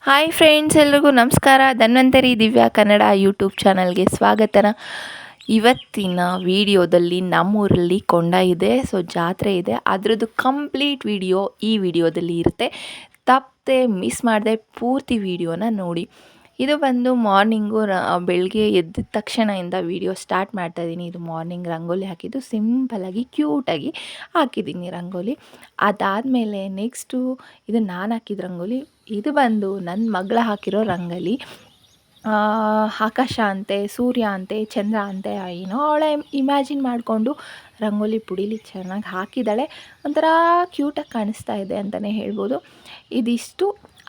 Hi friends, ಎಲ್ರಿಗೂ ನಮಸ್ಕಾರ. Dhanvantari Divya Kannada YouTube ಚಾನಲ್ಗೆ ಸ್ವಾಗತನ. ಇವತ್ತಿನ ವಿಡಿಯೋದಲ್ಲಿ ನಮ್ಮೂರಲ್ಲಿ ಕೊಂಡ ಇದೆ, ಸೊ ಜಾತ್ರೆ ಇದೆ. ಅದರದ್ದು ಕಂಪ್ಲೀಟ್ ವಿಡಿಯೋ ಈ ವಿಡಿಯೋದಲ್ಲಿ ಇರುತ್ತೆ. ತಪ್ಪದೆ ಮಿಸ್ ಮಾಡದೆ ಪೂರ್ತಿ ವಿಡಿಯೋನ ನೋಡಿ. ಇದು ಬಂದು ಮಾರ್ನಿಂಗು ಬೆಳಗ್ಗೆ ಎದ್ದ ತಕ್ಷಣದಿಂದ ವಿಡಿಯೋ ಸ್ಟಾರ್ಟ್ ಮಾಡ್ತಾಯಿದ್ದೀನಿ. ಇದು ಮಾರ್ನಿಂಗ್ ರಂಗೋಲಿ ಹಾಕಿದ್ದು ಸಿಂಪಲಾಗಿ ಕ್ಯೂಟಾಗಿ ಹಾಕಿದ್ದೀನಿ ರಂಗೋಲಿ. ಅದಾದಮೇಲೆ ನೆಕ್ಸ್ಟು ಇದು ನಾನು ಹಾಕಿದ ರಂಗೋಲಿ. ಇದು ಬಂದು ನನ್ನ ಮಗಳು ಹಾಕಿರೋ ರಂಗೋಲಿ. ಆಕಾಶ ಅಂತೆ, ಸೂರ್ಯ ಅಂತೆ, ಚಂದ್ರ ಅಂತೆ, ಏನೋ ಅವಳೆ ಇಮ್ಯಾಜಿನ್ ಮಾಡಿಕೊಂಡು ರಂಗೋಲಿ ಪುಡೀಲಿ ಚೆನ್ನಾಗಿ ಹಾಕಿದ್ದಾಳೆ. ಒಂಥರ ಕ್ಯೂಟಾಗಿ ಕಾಣಿಸ್ತಾ ಇದೆ ಅಂತಲೇ ಹೇಳ್ಬೋದು. ಇದಿಷ್ಟು.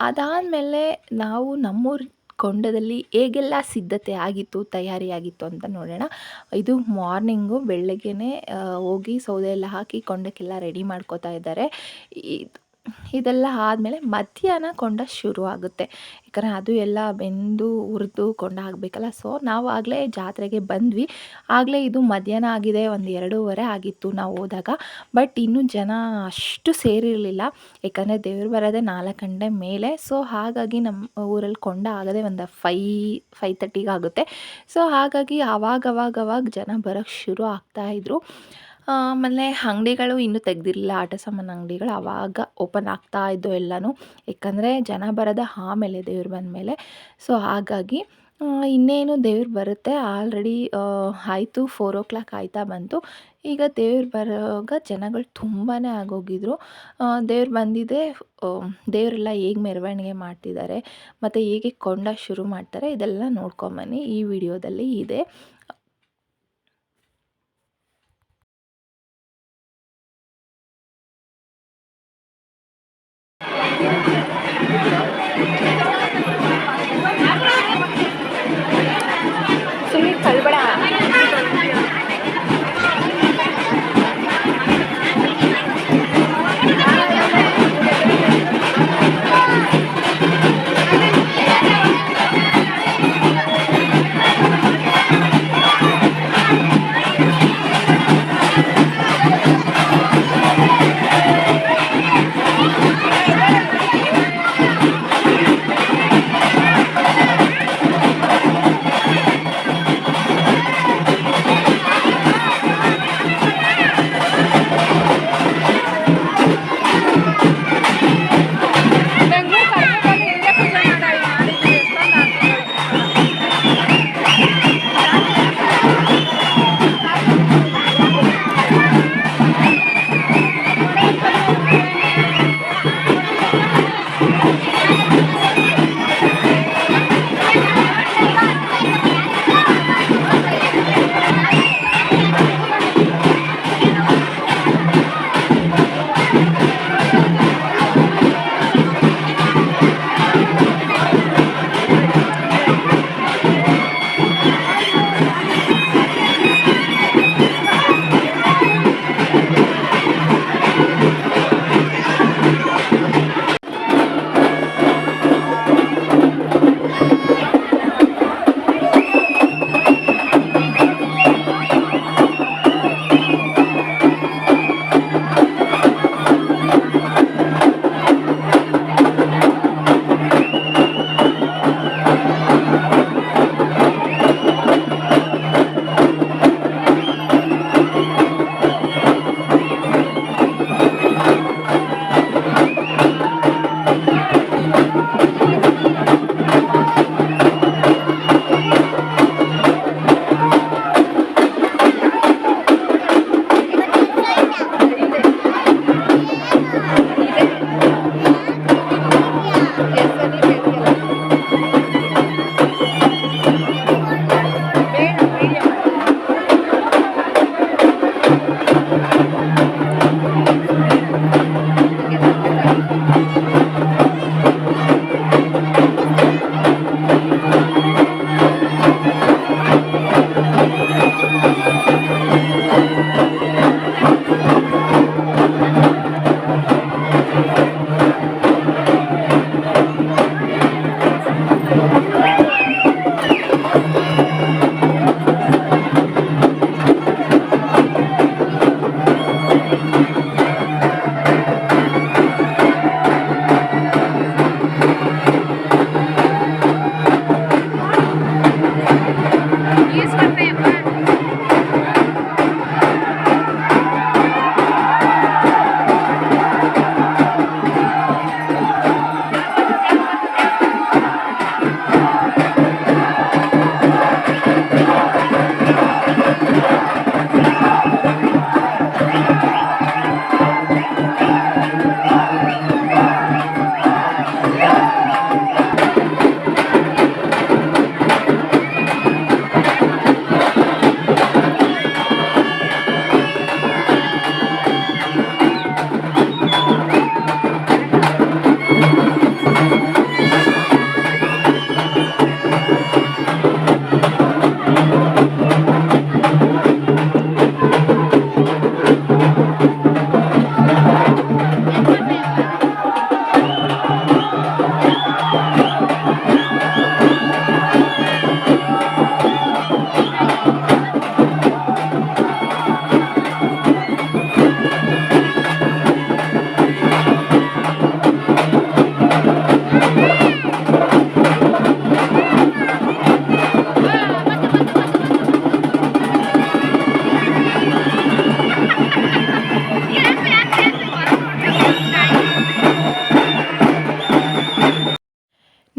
ಅದಾದಮೇಲೆ ನಾವು ನಮ್ಮೂರ ಕೊಂಡದಲ್ಲಿ ಹೇಗೆಲ್ಲ ಸಿದ್ಧತೆ ಆಗಿತ್ತು, ತಯಾರಿಯಾಗಿತ್ತು ಅಂತ ನೋಡೋಣ. ಇದು ಮಾರ್ನಿಂಗು ಬೆಳಗ್ಗೆನೇ ಹೋಗಿ ಸೌದೆ ಎಲ್ಲ ಹಾಕಿ ಕೊಂಡಕ್ಕೆಲ್ಲ ರೆಡಿ ಮಾಡ್ಕೋತಾ ಇದ್ದಾರೆ. ಇದೆಲ್ಲ ಆದಮೇಲೆ ಮಧ್ಯಾಹ್ನ ಕೊಂಡ ಶುರು ಆಗುತ್ತೆ. ಯಾಕಂದರೆ ಅದು ಎಲ್ಲ ಬೆಂದು ಹುರಿದು ಕೊಂಡ ಆಗಬೇಕಲ್ಲ. ಸೊ ನಾವು ಆಗಲೇ ಜಾತ್ರೆಗೆ ಬಂದ್ವಿ. ಆಗಲೇ ಇದು ಮಧ್ಯಾಹ್ನ ಆಗಿದೆ, ಒಂದು 2:30 ಆಗಿತ್ತು ನಾವು ಹೋದಾಗ. ಬಟ್ ಇನ್ನೂ ಜನ ಅಷ್ಟು ಸೇರಿರಲಿಲ್ಲ. ಯಾಕಂದರೆ ದೇವ್ರು ಬರೋದೇ 4 ಗಂಟೆ ಮೇಲೆ. ಸೊ ಹಾಗಾಗಿ ನಮ್ಮ ಊರಲ್ಲಿ ಕೊಂಡ ಆಗದೆ ಒಂದು 5:30 ಆಗುತ್ತೆ. ಸೊ ಹಾಗಾಗಿ ಅವಾಗ ಜನ ಬರೋಕ್ಕೆ ಶುರು ಆಗ್ತಾಯಿದ್ರು. ಆಮೇಲೆ ಅಂಗಡಿಗಳು ಇನ್ನೂ ತೆಗೆದಿರಲಿಲ್ಲ. ಆಟ ಸಾಮಾನು ಅಂಗಡಿಗಳು ಆವಾಗ ಓಪನ್ ಆಗ್ತಾ ಇದ್ದವು ಎಲ್ಲನೂ. ಯಾಕಂದರೆ ಜನ ಬರೋದು ಆಮೇಲೆ ದೇವ್ರು ಬಂದಮೇಲೆ. ಸೊ ಹಾಗಾಗಿ ಇನ್ನೇನು ದೇವ್ರು ಬರುತ್ತೆ. ಆಲ್ರೆಡಿ ಆಯಿತು, 4 ಆಯ್ತಾ ಬಂತು. ಈಗ ದೇವ್ರು ಬರೋವಾಗ ಜನಗಳು ತುಂಬಾ ಆಗೋಗಿದ್ರು. ದೇವ್ರು ಬಂದಿದೆ. ದೇವರೆಲ್ಲ ಹೇಗೆ ಮೆರವಣಿಗೆ ಮಾಡ್ತಿದ್ದಾರೆ ಮತ್ತು ಹೇಗೆ ಕೊಂಡ ಶುರು ಮಾಡ್ತಾರೆ ಇದೆಲ್ಲ ನೋಡ್ಕೊಂಬನ್ನಿ. ಈ ವಿಡಿಯೋದಲ್ಲಿ ಇದೆ. ಸುಮ್ಮನೆ ಕಳ್ಬೇಡ.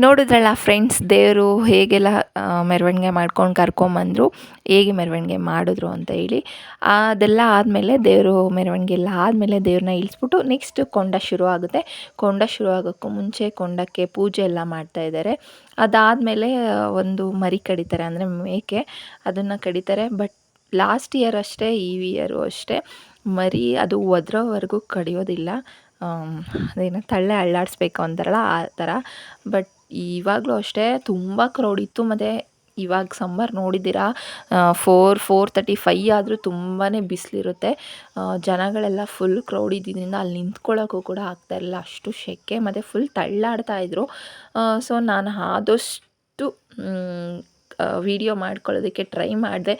ನೋಡಿದ್ರಲ್ಲ ಫ್ರೆಂಡ್ಸ್, ದೇವರು ಹೇಗೆಲ್ಲ ಮೆರವಣಿಗೆ ಮಾಡ್ಕೊಂಡು ಕರ್ಕೊಂಬಂದರು, ಹೇಗೆ ಮೆರವಣಿಗೆ ಮಾಡಿದ್ರು ಅಂತ ಹೇಳಿ. ಅದೆಲ್ಲ ಆದಮೇಲೆ ದೇವರು ಮೆರವಣಿಗೆ ಎಲ್ಲ ಆದಮೇಲೆ ದೇವ್ರನ್ನ ಇಳಿಸ್ಬಿಟ್ಟು ನೆಕ್ಸ್ಟ್ ಕೊಂಡ ಶುರು ಆಗುತ್ತೆ. ಕೊಂಡ ಶುರು ಆಗೋಕ್ಕೂ ಮುಂಚೆ ಕೊಂಡಕ್ಕೆ ಪೂಜೆ ಎಲ್ಲ ಮಾಡ್ತಾಯಿದ್ದಾರೆ. ಅದಾದಮೇಲೆ ಒಂದು ಮರಿ ಕಡಿತಾರೆ, ಅಂದರೆ ಮೇಕೆ, ಅದನ್ನು ಕಡಿತಾರೆ. ಬಟ್ ಲಾಸ್ಟ್ ಇಯರ್ ಅಷ್ಟೇ, ಈ ಇಯರು ಅಷ್ಟೇ, ಮರಿ ಅದು ಒದ್ರೋವರೆಗೂ ಕಡಿಯೋದಿಲ್ಲ. ಅದೇನು ತಳ್ಳೆ ಅಳ್ಳಾಡಿಸ್ಬೇಕು ಅಂತಾರಲ್ಲ ಆ ಥರ. ಬಟ್ ಇವಾಗಲೂ ಅಷ್ಟೇ ತುಂಬ ಕ್ರೌಡ್ ಇತ್ತು. ಮತ್ತು ಇವಾಗ ಸಮ್ಮರ್ ನೋಡಿದ್ದೀರಾ, 4:35 ಆದರೂ ತುಂಬಾ ಬಿಸಿಲಿರುತ್ತೆ. ಜನಗಳೆಲ್ಲ ಫುಲ್ ಕ್ರೌಡ್ ಇದ್ದಿದ್ದರಿಂದ ಅಲ್ಲಿ ನಿಂತ್ಕೊಳ್ಳೋಕ್ಕೂ ಕೂಡ ಆಗ್ತಾಯಿರಲಿಲ್ಲ, ಅಷ್ಟು ಸೆಕೆ, ಮತ್ತು ಫುಲ್ ತಳ್ಳಾಡ್ತಾಯಿದ್ರು. ಸೊ ನಾನು ಆದಷ್ಟು ವೀಡಿಯೋ ಮಾಡ್ಕೊಳ್ಳೋದಕ್ಕೆ ಟ್ರೈ ಮಾಡಿದೆ.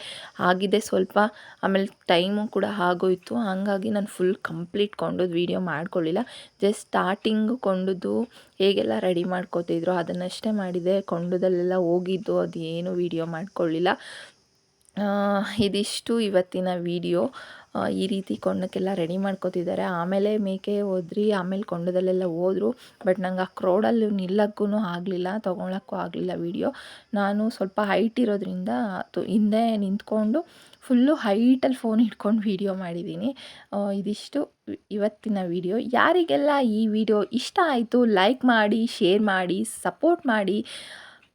ಆಗಿದೆ ಸ್ವಲ್ಪ, ಆಮೇಲೆ ಟೈಮು ಕೂಡ ಆಗೋಯಿತು. ಹಾಗಾಗಿ ನಾನು ಫುಲ್ ಕಂಪ್ಲೀಟ್ ಕೊಂಡದ್ದು ವೀಡಿಯೋ ಮಾಡ್ಕೊಳ್ಳಿಲ್ಲ. ಜಸ್ಟ್ ಸ್ಟಾರ್ಟಿಂಗು ಕೊಂಡದ್ದು ಹೇಗೆಲ್ಲ ರೆಡಿ ಮಾಡ್ಕೋತಿದ್ರು ಅದನ್ನಷ್ಟೇ ಮಾಡಿದೆ. ಕೊಂಡದಲ್ಲೆಲ್ಲ ಹೋಗಿದ್ದು ಅದು ಏನು ವೀಡಿಯೋ ಮಾಡ್ಕೊಳ್ಳಿಲ್ಲ. ಇದಿಷ್ಟು ಇವತ್ತಿನ ವೀಡಿಯೋ. ಈ ರೀತಿ ಕೊಂಡಕ್ಕೆಲ್ಲ ರೆಡಿ ಮಾಡ್ಕೋತಿದ್ದಾರೆ. ಆಮೇಲೆ ಮೇಕೆ ಹೋದ್ರಿ, ಆಮೇಲೆ ಕೊಂಡದಲ್ಲೆಲ್ಲ ಹೋದ್ರು. ಬಟ್ ನಂಗೆ ಆ ಕ್ರೌಡಲ್ಲಿ ನಿಲ್ಲಕ್ಕೂ ಆಗಲಿಲ್ಲ, ತೊಗೊಳಕ್ಕೂ ಆಗಲಿಲ್ಲ ವೀಡಿಯೋ. ನಾನು ಸ್ವಲ್ಪ ಹೈಟ್ ಇರೋದ್ರಿಂದ ಹಿಂದೆ ನಿಂತ್ಕೊಂಡು ಫುಲ್ಲು ಹೈಟಲ್ಲಿ ಫೋನ್ ಹಿಡ್ಕೊಂಡು ವೀಡಿಯೋ ಮಾಡಿದ್ದೀನಿ. ಇದಿಷ್ಟು ಇವತ್ತಿನ ವೀಡಿಯೋ. ಯಾರಿಗೆಲ್ಲ ಈ ವಿಡಿಯೋ ಇಷ್ಟ ಆಯಿತು ಲೈಕ್ ಮಾಡಿ, ಶೇರ್ ಮಾಡಿ, ಸಪೋರ್ಟ್ ಮಾಡಿ.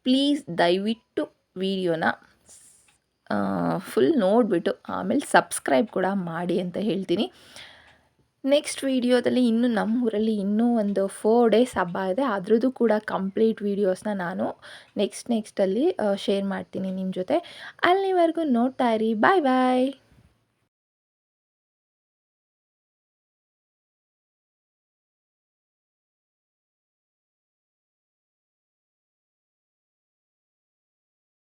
ಪ್ಲೀಸ್ ದಯವಿಟ್ಟು ವೀಡಿಯೋನ ಫುಲ್ ನೋಡಿಬಿಟ್ಟು ಆಮೇಲೆ ಸಬ್ಸ್ಕ್ರೈಬ್ ಕೂಡ ಮಾಡಿ ಅಂತ ಹೇಳ್ತೀನಿ. ನೆಕ್ಸ್ಟ್ ವೀಡಿಯೋದಲ್ಲಿ ಇನ್ನೂ ನಮ್ಮೂರಲ್ಲಿ ಇನ್ನೂ ಒಂದು 4 ಡೇಸ್ ಹಬ್ಬ ಇದೆ. ಅದ್ರದ್ದು ಕೂಡ ಕಂಪ್ಲೀಟ್ ವೀಡಿಯೋಸ್ನ ನಾನು ನೆಕ್ಸ್ಟಲ್ಲಿ ಶೇರ್ ಮಾಡ್ತೀನಿ ನಿಮ್ಮ ಜೊತೆ. ಅಲ್ಲಿವರೆಗೂ ನೋಡ್ತಾ ಇರಿ. ಬಾಯ್ ಬಾಯ್.